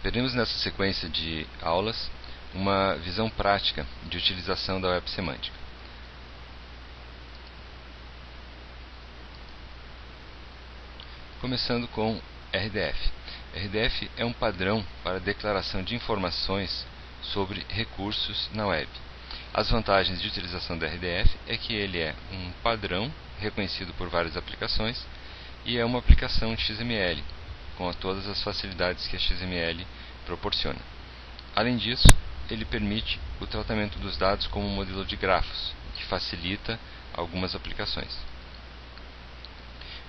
Veremos nessa sequência de aulas uma visão prática de utilização da web semântica. Começando com RDF. RDF é um padrão para declaração de informações sobre recursos na web. As vantagens de utilização do RDF é que ele é um padrão reconhecido por várias aplicações e é uma aplicação XML, com todas as facilidades que a XML proporciona. Além disso, ele permite o tratamento dos dados como um modelo de grafos, que facilita algumas aplicações.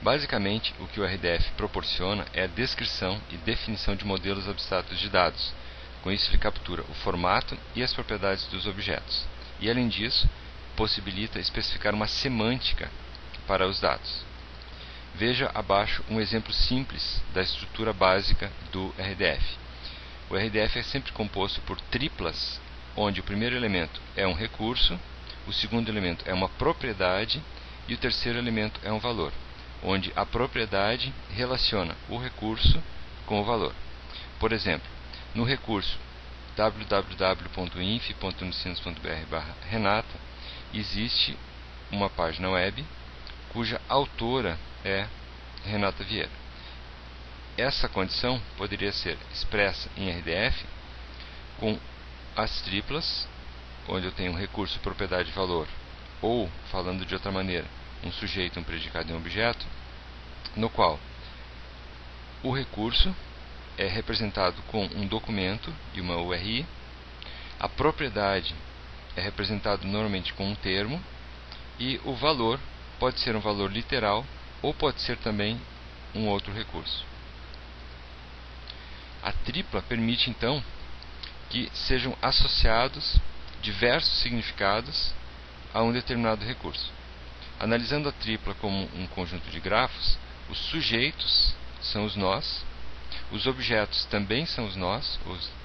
Basicamente, o que o RDF proporciona é a descrição e definição de modelos abstratos de dados. Com isso, ele captura o formato e as propriedades dos objetos. E, além disso, possibilita especificar uma semântica para os dados. Veja abaixo um exemplo simples da estrutura básica do RDF. O RDF é sempre composto por triplas, onde o primeiro elemento é um recurso, o segundo elemento é uma propriedade e o terceiro elemento é um valor, onde a propriedade relaciona o recurso com o valor. Por exemplo, no recurso www.inf.unicinos.br/Renata existe uma página web cuja autora é Renata Vieira. Essa condição poderia ser expressa em RDF com as triplas, onde eu tenho um recurso, propriedade e valor, ou, falando de outra maneira, um sujeito, um predicado e um objeto, no qual o recurso é representado com um documento e uma URI, a propriedade é representado normalmente com um termo, e o valor pode ser um valor literal ou pode ser também um outro recurso. A tripla permite então que sejam associados diversos significados a um determinado recurso. Analisando a tripla como um conjunto de grafos, os sujeitos são os nós, os objetos também são os nós,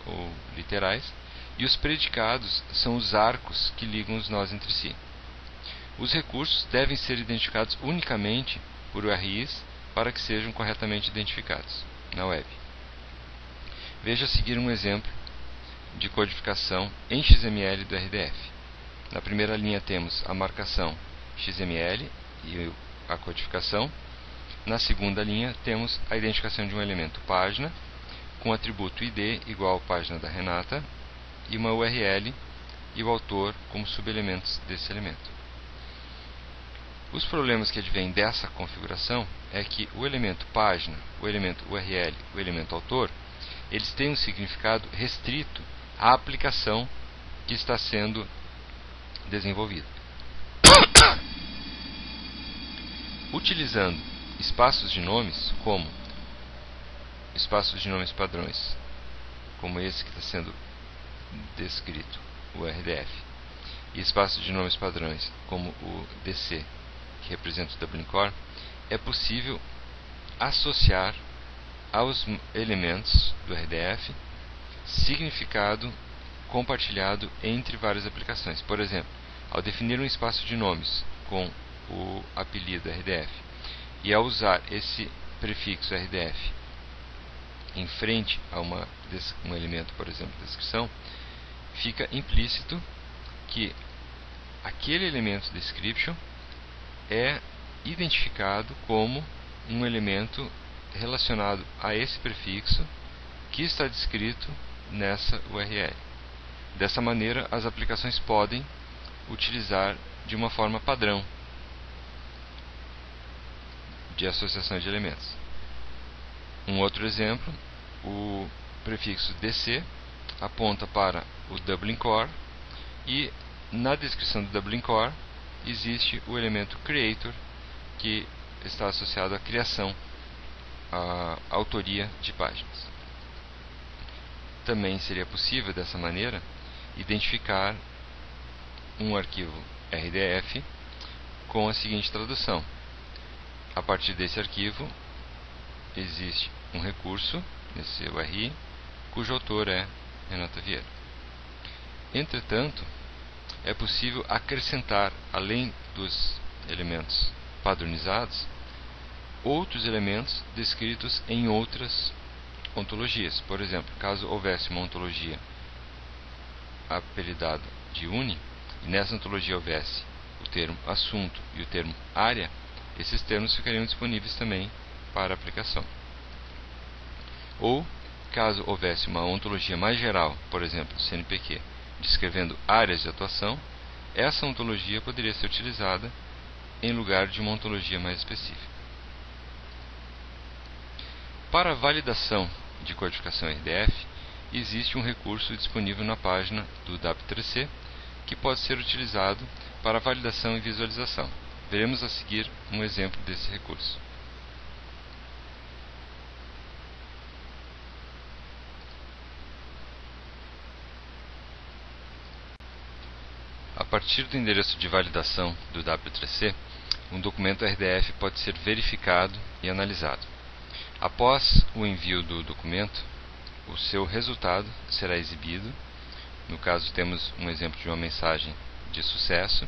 ou literais, e os predicados são os arcos que ligam os nós entre si. Os recursos devem ser identificados unicamente por URIs para que sejam corretamente identificados na web. Veja a seguir um exemplo de codificação em XML do RDF. Na primeira linha temos a marcação XML e a codificação. Na segunda linha temos a identificação de um elemento página com o atributo ID igual à página da Renata e uma URL e o autor como subelementos desse elemento. Os problemas que advêm dessa configuração é que o elemento página, o elemento URL, o elemento autor, eles têm um significado restrito à aplicação que está sendo desenvolvida. Utilizando espaços de nomes, como espaços de nomes padrões, como esse que está sendo descrito, o RDF, e espaços de nomes padrões, como o DC, que representa o Dublin Core, é possível associar aos elementos do RDF significado compartilhado entre várias aplicações. Por exemplo, ao definir um espaço de nomes com o apelido RDF e ao usar esse prefixo RDF em frente a um elemento, por exemplo, descrição, fica implícito que aquele elemento description é identificado como um elemento relacionado a esse prefixo que está descrito nessa URL. Dessa maneira, as aplicações podem utilizar de uma forma padrão de associação de elementos. Um outro exemplo, o prefixo DC aponta para o Dublin Core e na descrição do Dublin Core existe o elemento Creator, que está associado à criação, à autoria de páginas. Também seria possível, dessa maneira, identificar um arquivo RDF com a seguinte tradução: a partir desse arquivo existe um recurso, esse URI, cujo autor é Renata Vieira. Entretanto, é possível acrescentar, além dos elementos padronizados, outros elementos descritos em outras ontologias. Por exemplo, caso houvesse uma ontologia apelidada de uni, e nessa ontologia houvesse o termo assunto e o termo área, esses termos ficariam disponíveis também para aplicação. Ou, caso houvesse uma ontologia mais geral, por exemplo, CNPq, descrevendo áreas de atuação, essa ontologia poderia ser utilizada em lugar de uma ontologia mais específica. Para a validação de codificação RDF, existe um recurso disponível na página do W3C que pode ser utilizado para validação e visualização. Veremos a seguir um exemplo desse recurso. A partir do endereço de validação do W3C, um documento RDF pode ser verificado e analisado. Após o envio do documento, o seu resultado será exibido. No caso, temos um exemplo de uma mensagem de sucesso.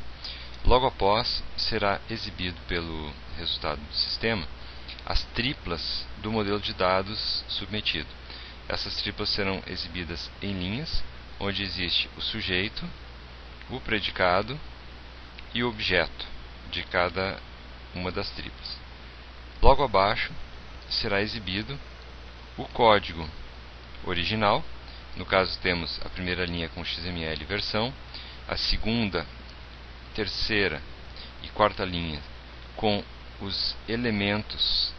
Logo após, será exibido pelo resultado do sistema as triplas do modelo de dados submetido. Essas triplas serão exibidas em linhas, onde existe o sujeito, o predicado e o objeto de cada uma das triplas. Logo abaixo será exibido o código original. No caso, temos a primeira linha com XML versão, a segunda, terceira e quarta linha com os elementos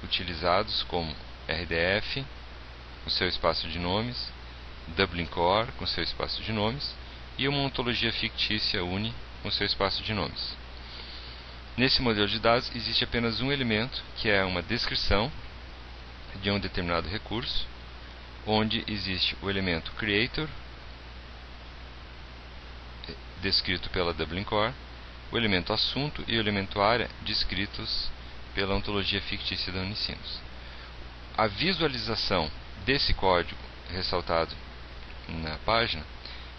utilizados, como RDF com seu espaço de nomes, Dublin Core com seu espaço de nomes e uma ontologia fictícia uni com seu espaço de nomes. Nesse modelo de dados existe apenas um elemento, que é uma descrição de um determinado recurso, onde existe o elemento creator, descrito pela Dublin Core, o elemento assunto e o elemento área, descritos pela ontologia fictícia da Unicinos. A visualização desse código ressaltado na página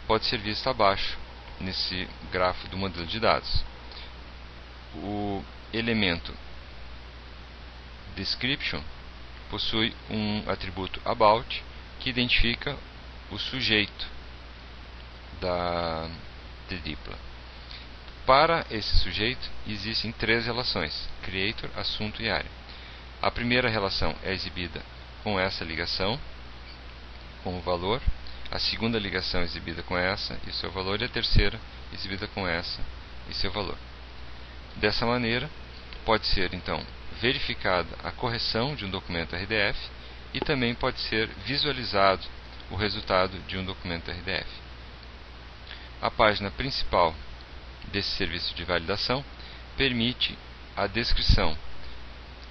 pode ser vista abaixo, nesse grafo do modelo de dados. O elemento description possui um atributo about, que identifica o sujeito da tripla. Para esse sujeito existem três relações: creator, assunto e área. A primeira relação é exibida com essa ligação, com o valor. A segunda ligação é exibida com essa e seu valor, e a terceira exibida com essa e seu valor. Dessa maneira, pode ser então verificada a correção de um documento RDF e também pode ser visualizado o resultado de um documento RDF. A página principal desse serviço de validação permite a descrição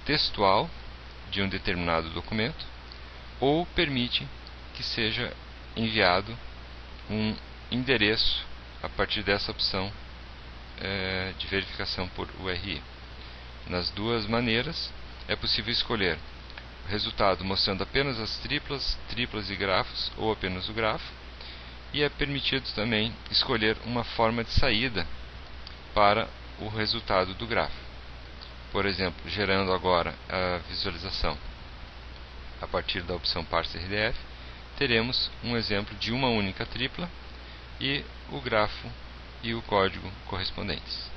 textual de um determinado documento, ou permite que seja enviado um endereço a partir dessa opção de verificação por URI. Nas duas maneiras é possível escolher o resultado mostrando apenas as triplas e grafos, ou apenas o grafo, e é permitido também escolher uma forma de saída para o resultado do grafo. Por exemplo, gerando agora a visualização a partir da opção Parse RDF, teremos um exemplo de uma única tripla e o grafo e o código correspondentes.